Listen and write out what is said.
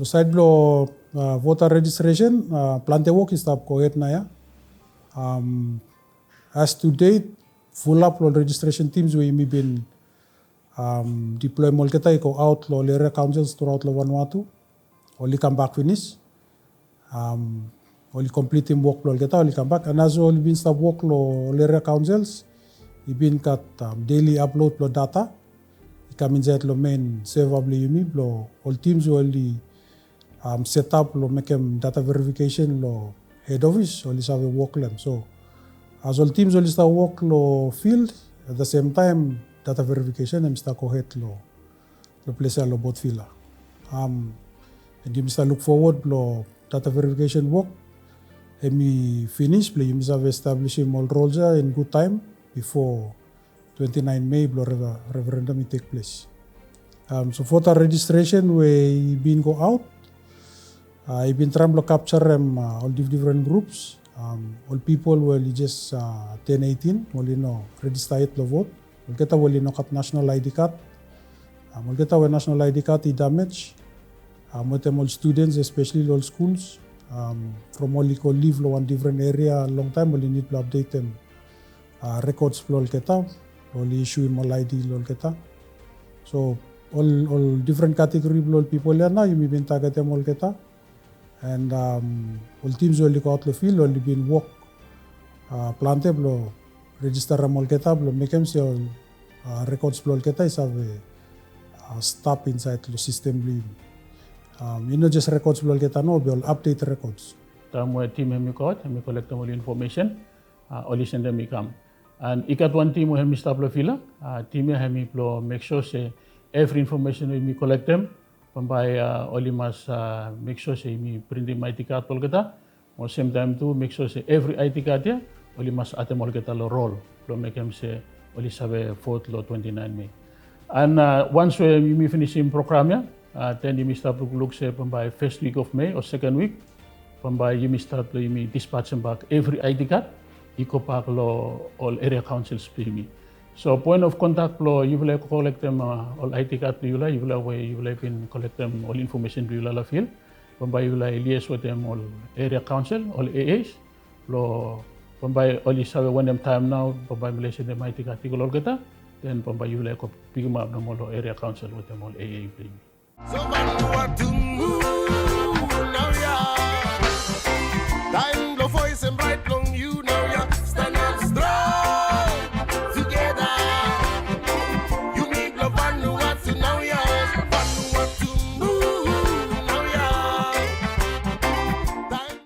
Lo side blo voter registration plante work istap kohed na ya. As to date, full up lo registration teams we mi been deploy olgeta go out lo area councils throughout lo Vanuatu. Only come back finish. Only complete him work lo olgeta only come back. And as well been stop work lo area councils. He been cut daily upload lo data. He come inside lo main serverable hemi lo all teams only set up lo make him data verification lo head office only have work them. So as all teams only start work lo field at the same time data verification and start kohed lo place lo both field. And you must look forward lo data verification work. Hemi finish, you must have established all roles in good time before 29 May blo referendum will take place. So voter registration we been go out. I been trying to capture all different groups. All people will just 10-18 will no register it to vote. Olgeta will no cut national ID card. Olgeta when national ID card is damaged. All students, especially all schools, from all equal live one different area a long time, only need to update them records for olgeta, only issue all ID olgeta. So all different category people here now, you may be target them olgeta. And all teams only go out the field, only been work plante blo registerem olgeta blo make them say records blo olgeta is have a stap inside the system blo. You know just records blo olgeta no, be all update records. Tamu team hemi kohed, hemi collect all information, only send them come. And ikat one team hemi stap blo fila, team hemi blo make sure say every information we collect them. Pambai only must make sure say me print my ID card olgeta. Or same time too make sure say every ID card ya only must atem olgeta lo roll. Lo make him say only save vote lo 29 May. And once we finish in program ya, then you start to look say pambai first week of May or second week. Pambai you start to dispatch them back every ID card. Iko pak lo all area councils pimi. So point of contact lo you will collect them all ID card you will been collect them all information you will fill. Pambai you will liaise with them all area council all AAs lo pambai all is have when them time now pambai Malaysia them ID card all geta then pambai you will pick them up them all area council with them all AA.